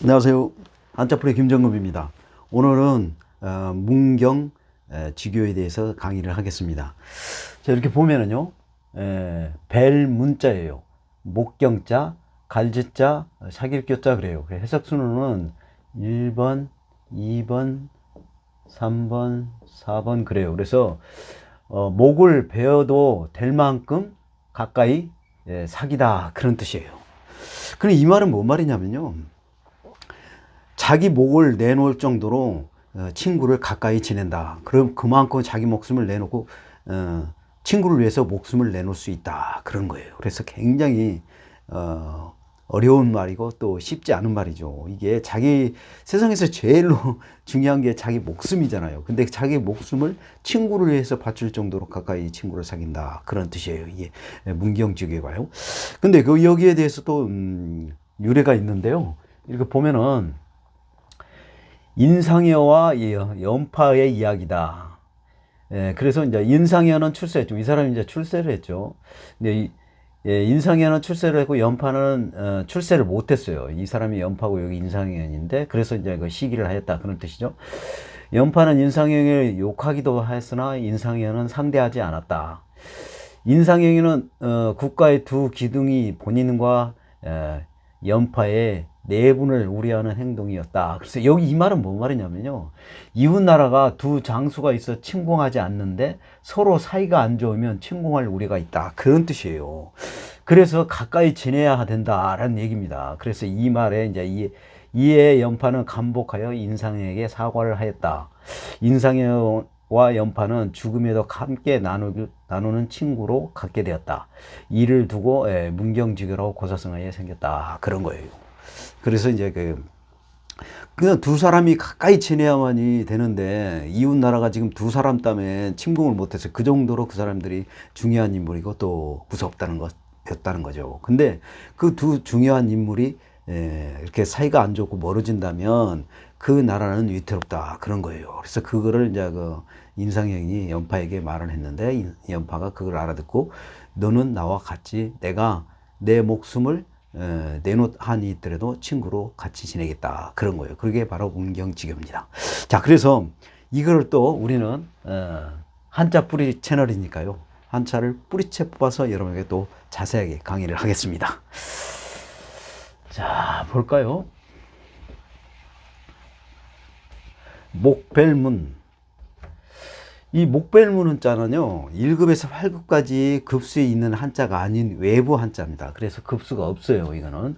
안녕하세요. 한자풀이 김정급입니다. 오늘은 문경 지교에 대해서 강의를 하겠습니다. 자, 이렇게 보면은요, 벨 문자예요. 목경자, 갈지자, 사길교자 그래요. 해석 순서는 1번, 2번, 3번, 4번 그래요. 그래서 목을 베어도 될 만큼 가까이 사귀다 그런 뜻이에요. 그럼 이 말은 뭔 말이냐면요. 자기 목을 내놓을 정도로 친구를 가까이 지낸다. 그럼 그만큼 자기 목숨을 내놓고 친구를 위해서 목숨을 내놓을 수 있다. 그런 거예요. 그래서 굉장히 어려운 말이고 또 쉽지 않은 말이죠. 이게 자기 세상에서 제일로 중요한 게 자기 목숨이잖아요. 근데 자기 목숨을 친구를 위해서 바칠 정도로 가까이 친구를 사귄다. 그런 뜻이에요. 이게 문경지교가요. 근데 그 여기에 대해서 또 유래가 있는데요. 이렇게 보면은 인상여와 연파의 이야기다. 그래서 이제 인상여는 출세했죠. 이 사람이 이제 출세를 했죠. 근데 인상여는 출세를 했고 연파는 출세를 못했어요. 이 사람이 연파고 여기 인상여인데 그래서 이제 그 시기를 하였다 그런 뜻이죠. 연파는 인상여를 욕하기도 하였으나 인상여는 상대하지 않았다. 인상여는 국가의 두 기둥이 본인과 연파의 내분을 우려하는 행동이었다. 그래서 여기 이 말은 뭔 말이냐면요. 이웃 나라가 두 장수가 있어 침공하지 않는데 서로 사이가 안 좋으면 침공할 우려가 있다. 그런 뜻이에요. 그래서 가까이 지내야 된다라는 얘기입니다. 그래서 이 말에 이제 이에 연파는 감복하여 인상에게 사과를 하였다. 인상와 연파는 죽음에도 함께 나누는 친구로 갖게 되었다. 이를 두고 문경지교라고 고사성하에 생겼다. 그런 거예요. 그래서 이제 그냥 두 사람이 가까이 지내야만이 되는데 이웃 나라가 지금 두 사람 때문에 침공을 못해서 그 정도로 그 사람들이 중요한 인물이고 또 무섭다는 것이었다는 거죠. 근데 그 두 중요한 인물이 이렇게 사이가 안 좋고 멀어진다면 그 나라는 위태롭다 그런 거예요. 그래서 그거를 이제 그 인상형이 연파에게 말을 했는데 연파가 그걸 알아듣고 너는 나와 같이 내가 내 목숨을 내놓 한이 있더라도 친구로 같이 지내겠다 그런 거예요. 그게 바로 문경지교입니다. 자, 그래서 이걸 또 우리는 한자 뿌리 채널이니까요. 한자를 뿌리채 뽑아서 여러분에게 또 자세하게 강의를 하겠습니다. 자, 볼까요? 목벨문. 이 목벨문은 자는요, 1급에서 8급까지 급수에 있는 한자가 아닌 외부 한자입니다. 그래서 급수가 없어요, 이거는.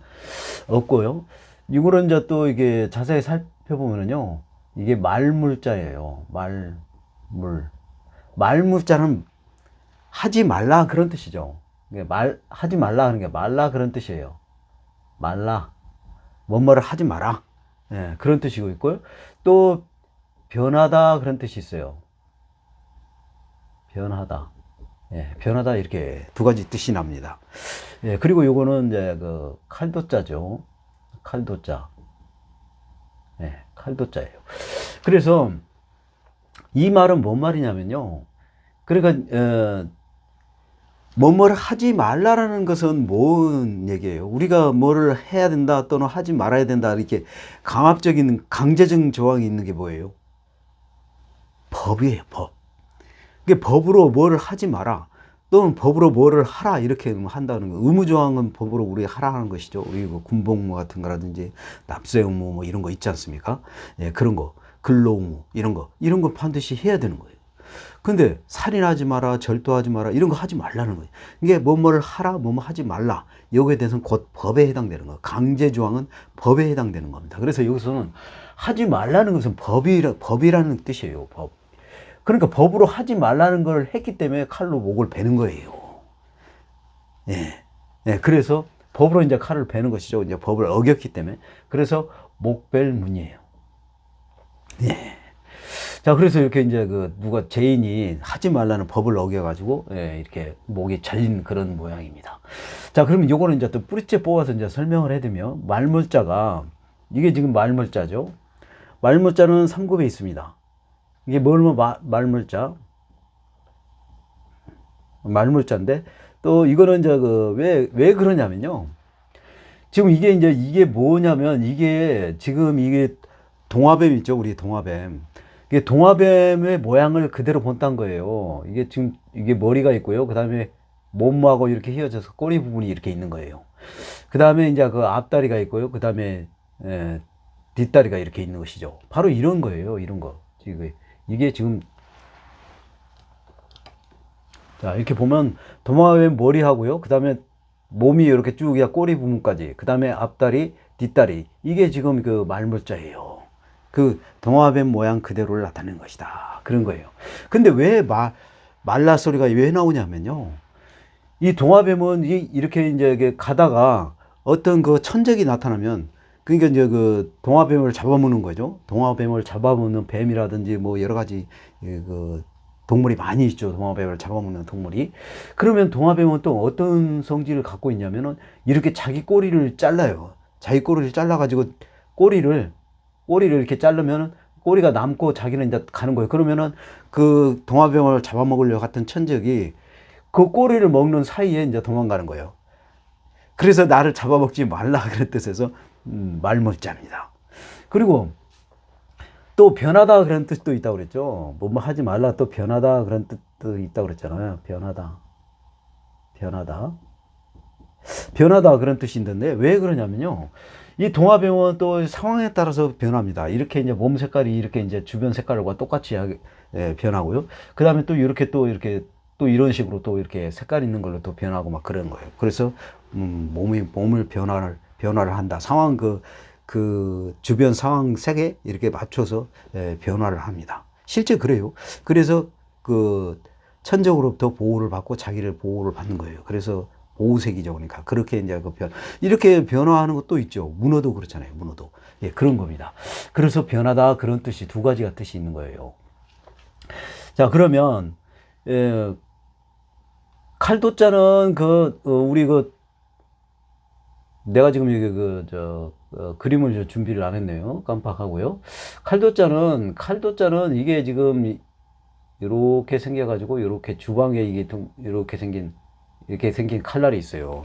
없고요. 이거는 이제 또 이게 자세히 살펴보면요, 이게 말물자예요. 말물자는 하지 말라 그런 뜻이죠. 하지 말라 하는 게 말라 그런 뜻이에요. 말라. 뭐뭐를 하지 마라. 그런 뜻이고 있고요. 또 변하다 그런 뜻이 있어요. 변하다. 변하다 이렇게 두 가지 뜻이 납니다. 그리고 요거는 이제 그 칼도자죠. 칼도자. 칼도자예요. 그래서 이 말은 뭔 말이냐면요. 그러니까 뭐뭐를 하지 말라라는 것은 뭔 얘기예요? 우리가 뭐를 해야 된다 또는 하지 말아야 된다 이렇게 강압적인 강제적 조항이 있는 게 뭐예요? 법이에요, 법. 이게 법으로 뭐를 하지 마라 또는 법으로 뭐를 하라 이렇게 한다는 거. 의무조항은 법으로 우리 하라 하는 것이죠. 우리 뭐 군복무 같은 거라든지 납세 의무 뭐 이런 거 있지 않습니까? 그런 거, 근로 의무 이런 거 반드시 해야 되는 거예요. 근데 살인하지 마라, 절도하지 마라 이런 거 하지 말라는 거예요. 이게 뭐뭐를 하라, 뭐뭐 하지 말라 여기에 대해서는 곧 법에 해당되는 거예요. 강제조항은 법에 해당되는 겁니다. 그래서 여기서는 하지 말라는 것은 법이라는 뜻이에요. 법. 그러니까 법으로 하지 말라는 걸 했기 때문에 칼로 목을 베는 거예요. 그래서 법으로 이제 칼을 베는 것이죠. 이제 법을 어겼기 때문에. 그래서 목벨문이에요. 자, 그래서 이렇게 이제 누가 죄인이 하지 말라는 법을 어겨가지고, 이렇게 목이 잘린 그런 모양입니다. 자, 그러면 요거는 이제 또 뿌리째 뽑아서 이제 설명을 해두면, 말물자가, 이게 지금 말물자죠. 말물자는 3급에 있습니다. 이게 말물자. 말물자인데, 또 이거는 이제 왜 그러냐면요. 지금 이게 이제 이게 뭐냐면 이게 지금 이게 동화뱀 있죠, 우리 동화뱀. 이게 동화뱀의 모양을 그대로 본딴 거예요. 이게 지금 이게 머리가 있고요. 그 다음에 몸하고 이렇게 휘어져서 꼬리 부분이 이렇게 있는 거예요. 그 다음에 이제 그 앞다리가 있고요. 그 다음에 뒷다리가 이렇게 있는 것이죠. 바로 이런 거예요. 이런 거. 이게 지금 자 이렇게 보면 도마뱀 머리하고요. 그 다음에 몸이 이렇게 쭉 꼬리 부분까지. 그 다음에 앞다리, 뒷다리. 이게 지금 그 말물자예요. 그 동화뱀 모양 그대로를 나타내는 것이다. 그런 거예요. 근데 왜 말라 소리가 왜 나오냐면요. 이 동화뱀은 이렇게 이제 가다가 어떤 그 천적이 나타나면 그러니까 이제 그 동화뱀을 잡아먹는 거죠. 동화뱀을 잡아먹는 뱀이라든지 뭐 여러 가지 그 동물이 많이 있죠. 동화뱀을 잡아먹는 동물이. 그러면 동화뱀은 또 어떤 성질을 갖고 있냐면은 이렇게 자기 꼬리를 잘라요. 자기 꼬리를 잘라가지고 꼬리를 이렇게 자르면은 꼬리가 남고 자기는 이제 가는 거예요. 그러면은 그 동화뱀을 잡아먹으려고 했던 천적이 그 꼬리를 먹는 사이에 이제 도망가는 거예요. 그래서 나를 잡아먹지 말라 그런 뜻에서 말물자입니다. 그리고 또 변하다 그런 뜻도 있다고 그랬죠. 뭐 하지 말라 또 변하다 그런 뜻도 있다고 그랬잖아요. 변하다 그런 뜻이 있는데 왜 그러냐면요. 이 동화뱀은 또 상황에 따라서 변합니다. 이렇게 이제 몸 색깔이 이렇게 이제 주변 색깔과 똑같이 변하고요. 그 다음에 또 이렇게 또 이런 식으로 또 이렇게 색깔 있는 걸로 또 변하고 막 그런 거예요. 그래서 몸을 변화를 한다. 상황 그 주변 상황 색에 이렇게 맞춰서 변화를 합니다. 실제 그래요. 그래서 그 천적으로부터 보호를 받고 자기를 보호를 받는 거예요. 그래서 보호색이죠. 그러니까 그렇게 이제 이렇게 변화하는 것도 있죠. 문어도 그렇잖아요. 문어도 예, 그런 겁니다. 그래서 변하다 그런 뜻이 두 가지가 뜻이 있는 거예요. 자 그러면 칼도자는 우리 내가 지금 여기 그림을 준비를 안 했네요. 깜빡하고요. 칼도자는 이게 지금 이렇게 생겨가지고 이렇게 주방에 이게 이렇게 생긴 칼날이 있어요.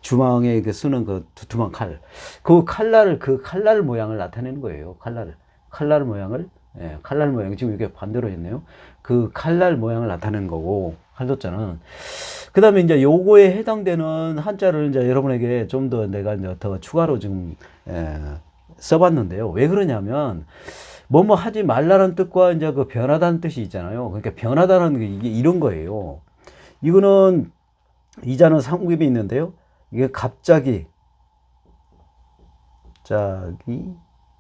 주방에 쓰는 그 두툼한 칼. 그 칼날 모양을 나타내는 거예요. 칼날 모양을. 예, 칼날 모양. 지금 이게 반대로 했네요. 그 칼날 모양을 나타내는 거고, 칼도자는. 그 다음에 이제 요거에 해당되는 한자를 이제 여러분에게 좀 더 내가 이제 더 추가로 지금, 써봤는데요. 왜 그러냐면, 뭐뭐 하지 말라는 뜻과 이제 그 변하다는 뜻이 있잖아요. 그러니까 변하다는 게 이게 이런 거예요. 이거는 이자는 상급이 있는데요. 이게 갑자기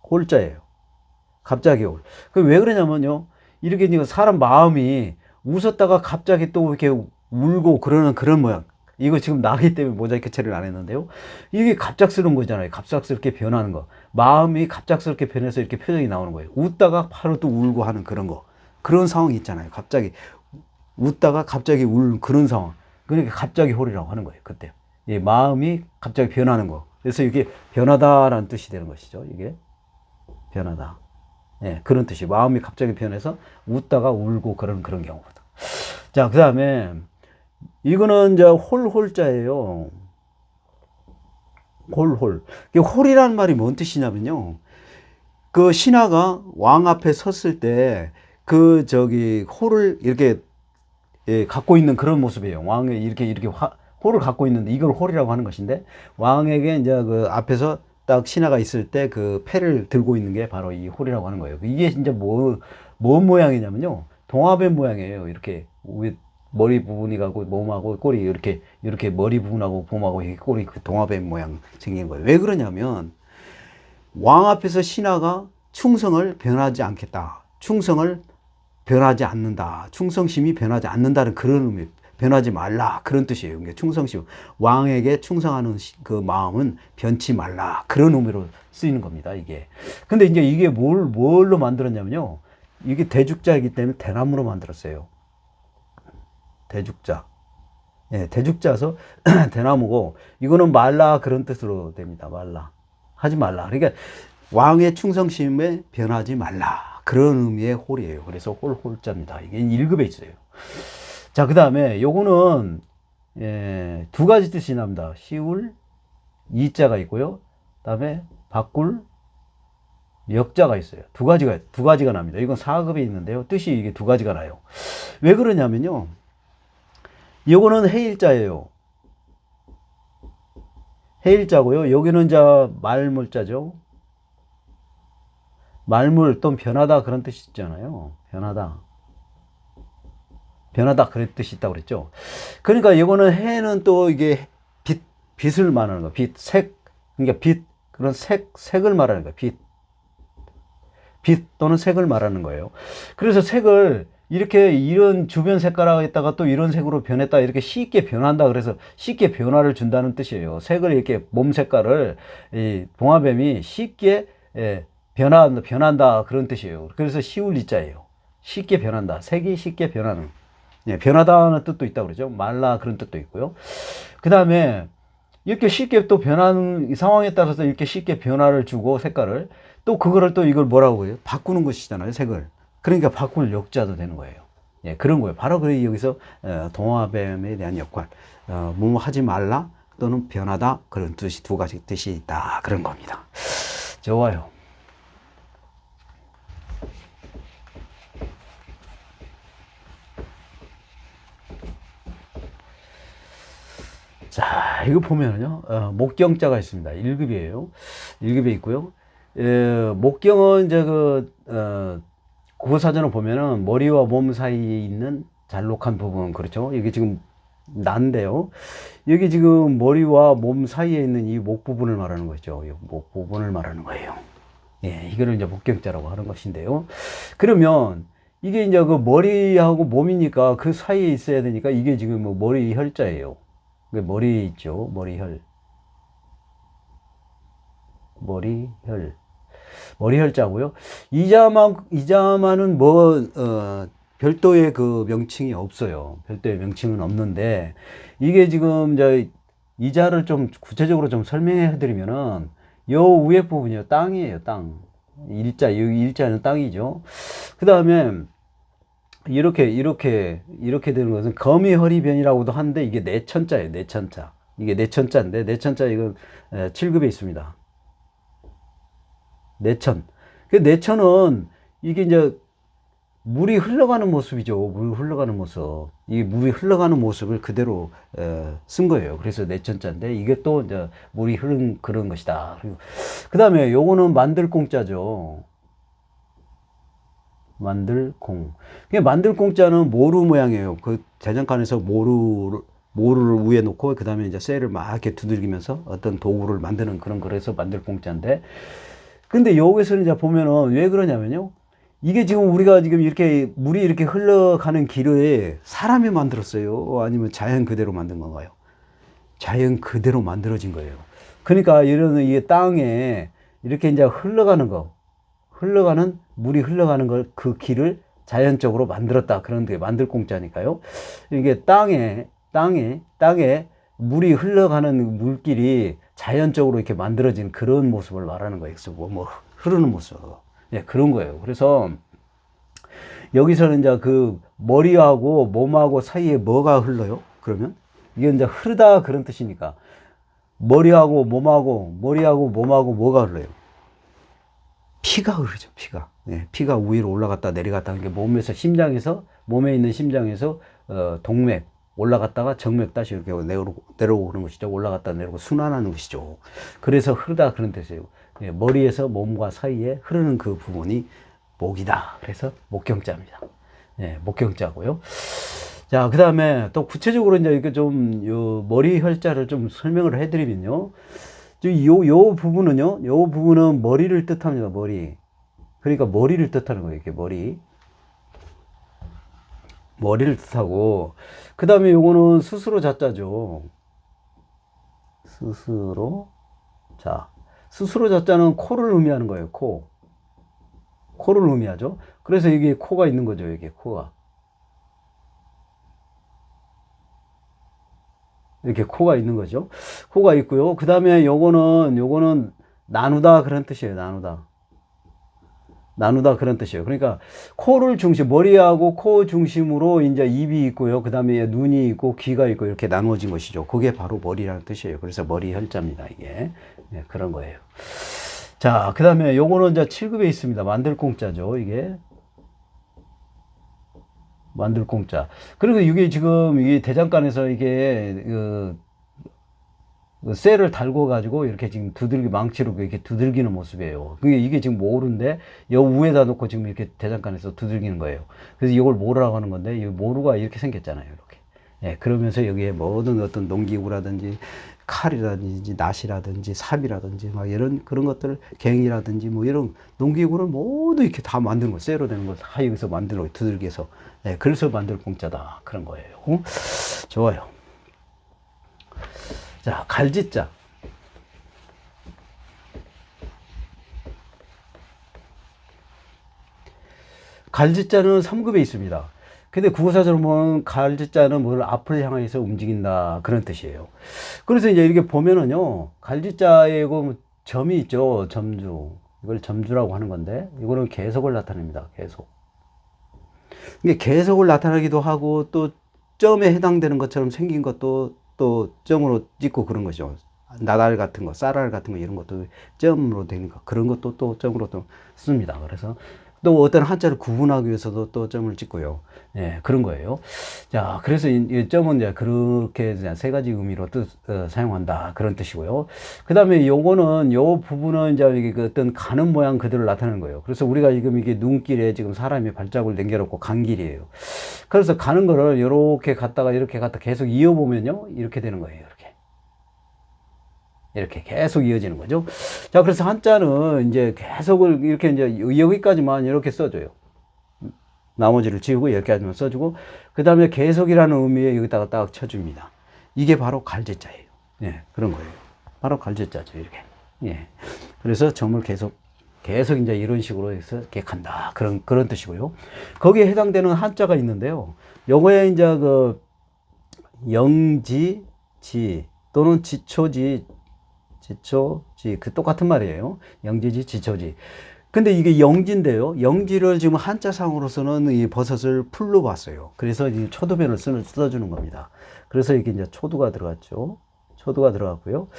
홀자예요. 갑자기 홀. 그 왜 그러냐면요. 이렇게 사람 마음이 웃었다가 갑자기 또 이렇게 울고 그러는 그런 모양. 이거 지금 나기 때문에 모자이크 처리를 안 했는데요. 이게 갑작스러운 거잖아요. 갑작스럽게 변하는 거. 마음이 갑작스럽게 변해서 이렇게 표정이 나오는 거예요. 웃다가 바로 또 울고 하는 그런 거. 그런 상황이 있잖아요. 갑자기 웃다가 갑자기 울 그런 상황. 그러니까 갑자기 홀이라고 하는 거예요. 그때. 예, 마음이 갑자기 변하는 거. 그래서 이게 변하다라는 뜻이 되는 것이죠. 이게 변하다. 예, 그런 뜻이. 마음이 갑자기 변해서 웃다가 울고 그런 경우거든. 자, 그 다음에 이거는 이제 홀자예요. 홀. 홀이라는 말이 뭔 뜻이냐면요. 그 신하가 왕 앞에 섰을 때 홀을 이렇게 갖고 있는 그런 모습이에요. 왕이 이렇게 홀을 갖고 있는데 이걸 홀이라고 하는 것인데 왕에게 이제 그 앞에서 딱 신하가 있을 때 그 패를 들고 있는 게 바로 이 홀이라고 하는 거예요. 이게 진짜 뭔 모양이냐면요. 동화뱀 모양이에요. 이렇게 머리 부분이 가고 몸하고 꼬리 이렇게 머리 부분하고 몸하고 이렇게 꼬리 그 동화뱀 모양 생긴 거예요. 왜 그러냐면 왕 앞에서 신하가 충성을 변하지 않겠다. 충성을 변하지 않는다. 충성심이 변하지 않는다는 그런 의미. 변하지 말라. 그런 뜻이에요. 그러니까 충성심. 왕에게 충성하는 그 마음은 변치 말라. 그런 의미로 쓰이는 겁니다. 이게. 근데 이제 이게 뭘로 만들었냐면요. 이게 대죽자이기 때문에 대나무로 만들었어요. 대죽자. 예, 대죽자서 대나무고, 이거는 말라 그런 뜻으로 됩니다. 말라. 하지 말라. 그러니까 왕의 충성심에 변하지 말라. 그런 의미의 홀이에요. 그래서 홀자입니다. 이게 1급에 있어요. 자, 그 다음에 요거는 두 가지 뜻이 납니다. 시울, 이자가 있고요. 그다음에 바꿀 역자가 있어요. 두 가지가 납니다. 이건 4급에 있는데요. 뜻이 이게 두 가지가 나요. 왜 그러냐면요. 이거는 해일자예요. 해일자고요. 여기는 자 말물자죠. 말물 또는 변하다 그런 뜻이 있잖아요. 변하다. 변하다 그런 뜻이 있다고 그랬죠. 그러니까 이거는 해는 또 이게 빛을 말하는 거. 색. 그러니까 그런 색을 말하는 거예요. 빛 또는 색을 말하는 거예요. 그래서 색을 이렇게 이런 주변 색깔에다가 또 이런 색으로 변했다 이렇게 쉽게 변한다 그래서 쉽게 변화를 준다는 뜻이에요. 색을 이렇게 몸 색깔을 이 봉화뱀이 쉽게 변한다 그런 뜻이에요. 그래서 시울 이자예요. 쉽게 변한다. 색이 쉽게 변하는. 변하다는 뜻도 있다고 그러죠. 말라 그런 뜻도 있고요. 그 다음에 이렇게 쉽게 또 변하는 상황에 따라서 이렇게 쉽게 변화를 주고 색깔을 또 그거를 또 이걸 뭐라고 해요? 바꾸는 것이잖아요, 색을. 그러니까 바꿀 역자도 되는 거예요. 예, 그런 거예요. 바로 그 여기서 동화뱀에 대한 역할, 뭐 하지 말라 또는 변하다 그런 뜻이 두 가지 뜻이 있다 그런 겁니다. 좋아요. 자, 이거 보면은요, 목경자가 있습니다. 1급이에요. 1급에 있고요. 목경은 이제 국어사전을 보면은 머리와 몸 사이에 있는 잘록한 부분, 그렇죠? 이게 지금 난데요. 여기 지금 머리와 몸 사이에 있는 이 목 부분을 말하는 거죠. 이 목 부분을 말하는 거예요. 예, 이거를 이제 목경자라고 하는 것인데요. 그러면 이게 이제 그 머리하고 몸이니까 그 사이에 있어야 되니까 이게 지금 뭐 머리 혈자예요. 머리 있죠. 머리혈. 머리혈자고요. 이자만은 별도의 그 명칭이 없어요. 별도의 명칭은 없는데, 이게 지금, 이자를 좀 구체적으로 좀 설명해 드리면은, 요 위에 부분이요. 땅이에요, 땅. 여기 일자는 땅이죠. 그 다음에, 이렇게 되는 것은 거미허리변이라고도 하는데, 이게 내천자예요, 내천자. 이게 내천자인데, 내천자 이건 7급에 있습니다. 내천. 그 내천은 이게 이제 물이 흘러가는 모습이죠. 물 흘러가는 모습. 이 물이 흘러가는 모습을 그대로 쓴 거예요. 그래서 내천자인데 이게 또 이제 물이 흐른 그런 것이다. 그 다음에 요거는 만들공자죠. 만들공자는 모루 모양이에요. 그 대장간에서 모루를 위에 놓고 그 다음에 이제 쇠를 막 이렇게 두들기면서 어떤 도구를 만드는 그런 거라서 만들공자인데. 근데 여기서는 이제 보면은 왜 그러냐면요. 이게 지금 우리가 지금 이렇게 물이 이렇게 흘러가는 길을 사람이 만들었어요? 아니면 자연 그대로 만든 건가요? 자연 그대로 만들어진 거예요. 그러니까 이런 이 땅에 이렇게 이제 물이 흘러가는 걸 그 길을 자연적으로 만들었다. 그런 게 만들 공짜니까요. 이게 땅에 물이 흘러가는 물길이 자연적으로 이렇게 만들어진 그런 모습을 말하는 거예요. 그래서 뭐 흐르는 모습. 예, 그런 거예요. 그래서 여기서는 이제 그 머리하고 몸하고 사이에 뭐가 흘러요? 그러면 이게 이제 흐르다 그런 뜻이니까 머리하고 몸하고 뭐가 흘러요? 피가 흐르죠, 피가. 예, 피가 위로 올라갔다 내려갔다 하는 게 몸에 있는 심장에서 동맥 올라갔다가 정맥 다시 이렇게 내려오는 것이죠. 올라갔다 내려오고 순환하는 것이죠. 그래서 흐르다 그런 뜻이에요. 예, 머리에서 몸과 사이에 흐르는 그 부분이 목이다. 그래서 목경자입니다. 예, 목경자고요. 자, 그 다음에 또 구체적으로 이제 이렇게 요 머리 혈자를 좀 설명을 해드리면요. 요 부분은 머리를 뜻합니다. 머리. 그러니까 머리를 뜻하는 거예요. 이렇게 머리를 뜻하고, 그 다음에 요거는 스스로 자자죠. 스스로 자자는 코를 의미하는 거예요. 코를 의미하죠. 그래서 이게 코가 있는 거죠. 이게 코가. 이렇게 코가 있는 거죠. 코가 있고요. 그 다음에 요거는 나누다 그런 뜻이에요. 나누다. 나누다 그런 뜻이에요. 그러니까 코를 중심, 머리하고 코 중심으로 이제 입이 있고요. 그 다음에 눈이 있고 귀가 있고 이렇게 나누어진 것이죠. 그게 바로 머리라는 뜻이에요. 그래서 머리 혈자입니다. 이게. 네, 그런 거예요. 자, 그 다음에 요거는 이제 7급에 있습니다. 만들 공짜죠. 이게. 만들 공짜. 그리고 이게 지금 이게 대장간에서 이게 그 쇠를 달고 가지고 이렇게 지금 두들기 망치로 이렇게 두들기는 모습이에요. 그게 이게 지금 모루인데 여 위에다 놓고 지금 이렇게 대장간에서 두들기는 거예요. 그래서 이걸 모루라고 하는 건데 이 모루가 이렇게 생겼잖아요. 이렇게. 예, 그러면서 여기에 모든 어떤 농기구라든지 칼이라든지 낫이라든지 삽이라든지 막 이런 그런 것들 갱이라든지 뭐 이런 농기구를 모두 이렇게 다 만드는 거 쇠로 되는 거 다 여기서 만드는 거 두들기해서. 예, 그래서 만들 공짜다 그런 거예요. 좋아요. 자, 갈짓자. 갈짓자는 3급에 있습니다. 근데 국어사전을 보면 갈짓자는 뭘 앞을 향해서 움직인다 그런 뜻이에요. 그래서 이제 이렇게 보면은요, 갈짓자에 그 점이 있죠. 점주. 이걸 점주라고 하는 건데 이거는 계속을 나타냅니다. 계속. 이게 계속을 나타나기도 하고 또 점에 해당되는 것처럼 생긴 것도 또 점으로 찍고 그런 거죠. 나달 같은 거, 쌀알 같은 거 이런 것도 점으로 되니까 그런 것도 또 점으로 또 씁니다. 그래서 또 어떤 한자를 구분하기 위해서도 또 점을 찍고요. 예, 그런 거예요. 자, 그래서 이 점은 이제 그렇게 세 가지 의미로 사용한다. 그런 뜻이고요. 그 다음에 요거는, 요 부분은 이제 이게 그 어떤 가는 모양 그대로 나타내는 거예요. 그래서 우리가 지금 이게 눈길에 지금 사람이 발자국을 남겨놓고 간 길이에요. 그래서 가는 거를 이렇게 갔다가 이렇게 갔다 계속 이어보면요. 이렇게 되는 거예요. 이렇게 계속 이어지는 거죠. 자, 그래서 한자는 이제 계속을 이렇게 이제 여기까지만 이렇게 써줘요. 나머지를 지우고 여기까지만 써주고, 그 다음에 계속이라는 의미에 여기다가 딱 쳐줍니다. 이게 바로 갈제자예요. 예, 그런 거예요. 바로 갈제자죠, 이렇게. 예. 그래서 점을 계속 이제 이런 식으로 해서 이렇게 간다. 그런 뜻이고요. 거기에 해당되는 한자가 있는데요. 요거에 이제 그 영지, 지, 또는 지초지, 그 똑같은 말이에요. 영지지, 지초지. 근데 이게 영지인데요. 영지를 지금 한자상으로서는 이 버섯을 풀로 봤어요. 그래서 이 초두변을 써주는 겁니다. 그래서 이게 이제 초두가 들어갔죠. 초두가 들어갔고요.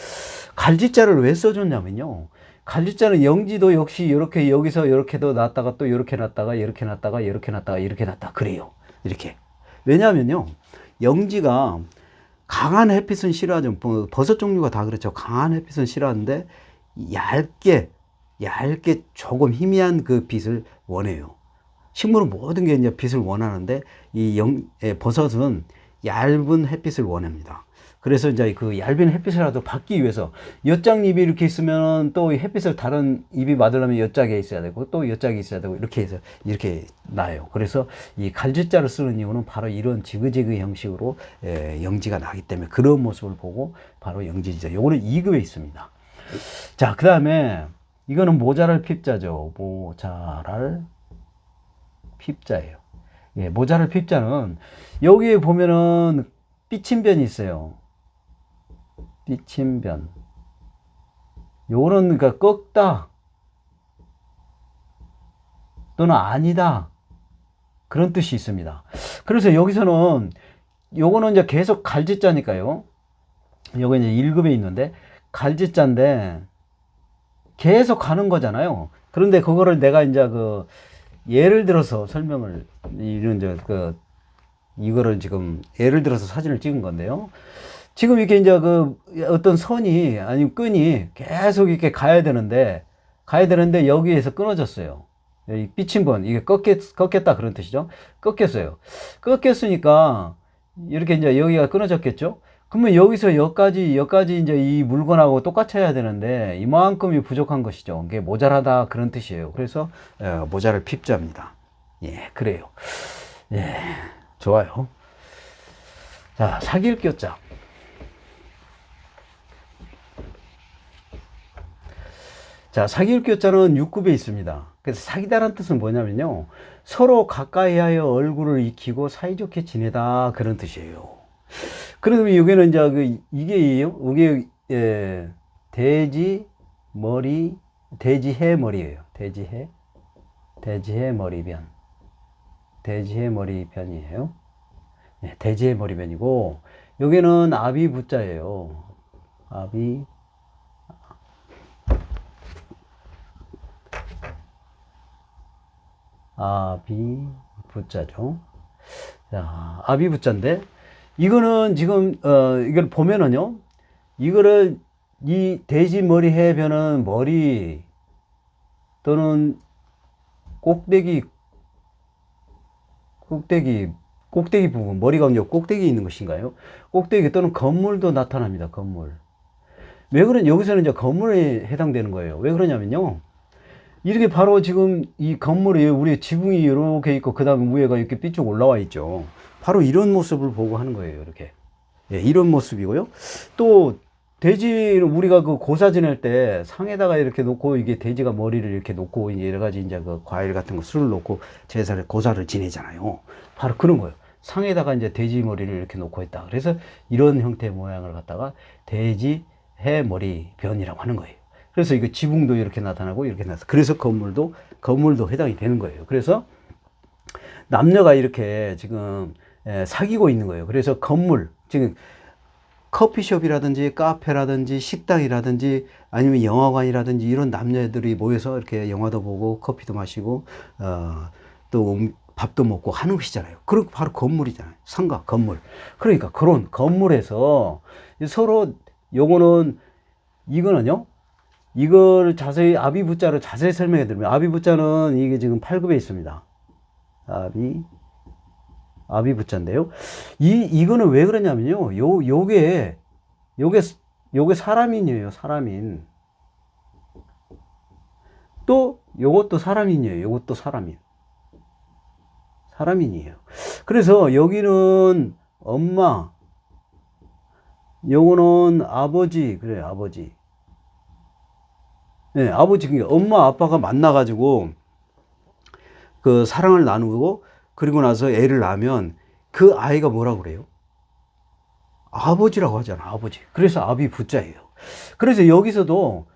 갈짓자를 왜 써줬냐면요. 갈짓자는 영지도 역시 이렇게 여기서 이렇게도 놨다가 또 이렇게 놨다가 이렇게 놨다가 이렇게 놨다가 이렇게 놨다 그래요. 이렇게. 왜냐하면요. 영지가 강한 햇빛은 싫어하죠. 버섯 종류가 다 그렇죠. 강한 햇빛은 싫어하는데 얇게 조금 희미한 그 빛을 원해요. 식물은 모든 게 이제 빛을 원하는데 버섯은 얇은 햇빛을 원합니다. 그래서 이제 그 얇은 햇빛이라도 받기 위해서 엿장잎이 이렇게 있으면 또 햇빛을 다른 잎이 맞으려면 엿짝에 있어야 되고 또 엿짝이 있어야 되고 이렇게 해서 이렇게 나요. 그래서 이 갈짓자를 쓰는 이유는 바로 이런 지그재그 형식으로 영지가 나기 때문에 그런 모습을 보고 바로 영지자. 요거는 2급에 있습니다. 자, 그 다음에 이거는 모자랄 핍자죠. 모자랄 핍자예요. 예, 모자랄 핍자는 여기에 보면은 삐침변이 있어요. 삐침변. 요거는 그러니까 꺾다 또는 아니다 그런 뜻이 있습니다. 그래서 여기서는 요거는 이제 계속 갈짓자니까요. 요거 이제 1급에 있는데 갈짓자인데 계속 가는 거잖아요. 그런데 그거를 내가 이제 그 예를 들어서 설명을 이런 이제 이거를 지금 예를 들어서 사진을 찍은 건데요. 지금 이렇게 이제 그 어떤 선이 아니면 끈이 계속 이렇게 가야 되는데 여기에서 끊어졌어요. 이 삐친 번 이게 꺾였다 그런 뜻이죠. 꺾였어요. 꺾였으니까 이렇게 이제 여기가 끊어졌겠죠. 그러면 여기서 여기까지 이제 이 물건하고 똑같이 해야 되는데 이만큼이 부족한 것이죠. 이게 모자라다 그런 뜻이에요. 그래서 모자를 핍자입니다. 예, 그래요. 예, 좋아요. 자, 사기일교자. 자, 사기일교자는 6급에 있습니다. 그래서 사기다라는 뜻은 뭐냐면요. 서로 가까이 하여 얼굴을 익히고 사이좋게 지내다 그런 뜻이에요. 그러면 여기는 이제 이게 돼지 머리, 돼지해 머리예요. 돼지해. 대지의 머리변. 대지의 머리변이에요. 네, 대지의 머리변이고, 여기는 아비 부자예요. 아비 부자죠. 자, 아비 부자인데, 이거는 지금, 이걸 보면은요, 이거를, 이 돼지 머리 해변은 머리 또는 꼭대기 부분, 머리가 이제 꼭대기에 있는 것인가요? 꼭대기 또는 건물도 나타납니다. 건물. 왜 그러냐? 여기서는 이제 건물에 해당되는 거예요. 왜 그러냐면요. 이렇게 바로 지금 이 건물이 우리 지붕이 이렇게 있고, 그 다음에 위에가 이렇게 삐쭉 올라와 있죠. 바로 이런 모습을 보고 하는 거예요. 이렇게. 예, 이런 모습이고요. 또, 돼지는 우리가 그 고사 지낼 때 상에다가 이렇게 놓고, 이게 돼지가 머리를 이렇게 놓고, 이제 여러 가지 이제 그 과일 같은 거 술을 놓고 제사를, 고사를 지내잖아요. 바로 그런 거예요. 상에다가 이제 돼지 머리를 이렇게 놓고 있다. 그래서 이런 형태의 모양을 갖다가 돼지 해머리 변이라고 하는 거예요. 그래서 이거 지붕도 이렇게 나타나고 이렇게 나타나서, 그래서 건물도 해당이 되는 거예요. 그래서 남녀가 이렇게 지금 사귀고 있는 거예요. 그래서 건물, 지금 커피숍이라든지 카페라든지 식당이라든지 아니면 영화관이라든지 이런 남녀들이 모여서 이렇게 영화도 보고 커피도 마시고 또 밥도 먹고 하는 것이잖아요. 그리고 바로 건물이잖아요. 상가, 건물. 그러니까 그런 건물에서 서로 이거는요. 이걸 자세히 아비부자를 자세히 설명해 드리면, 아비부자는 이게 지금 8급에 있습니다. 아비부자인데요. 이거는 왜 그러냐면요. 요게 사람인이에요. 사람인. 또 요것도 사람인이에요. 요것도 사람인이에요. 그래서 여기는 엄마, 요거는 아버지, 그래요. 아버지. 네, 아버지, 엄마, 아빠가 만나가지고, 그 사랑을 나누고, 그리고 나서 애를 낳으면, 그 아이가 뭐라고 그래요? 아버지라고 하잖아, 아버지. 그래서 아비 부자예요. 그래서 여기서도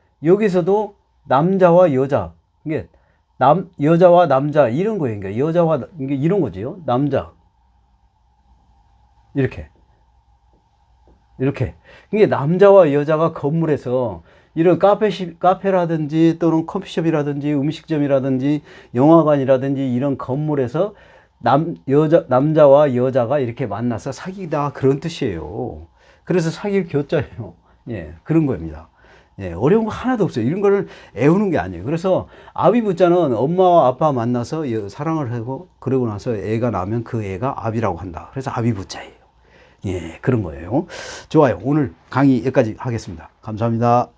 남자와 여자, 이게, 여자와 남자, 이런 거예요. 그러니까 여자와, 이게 이런 거지요. 남자. 이렇게. 이게 남자와 여자가 건물에서, 이런 카페라든지 또는 커피숍이라든지 음식점이라든지 영화관이라든지 이런 건물에서 남자와 여자가 이렇게 만나서 사귀다, 그런 뜻이에요. 그래서 사귈 교자예요. 예, 그런 겁니다. 예, 어려운 거 하나도 없어요. 이런 거를 애우는 게 아니에요. 그래서 아비부자는 엄마와 아빠 만나서 사랑을 하고, 그러고 나서 애가 나면 그 애가 아비라고 한다. 그래서 아비부자예요. 예, 그런 거예요. 좋아요. 오늘 강의 여기까지 하겠습니다. 감사합니다.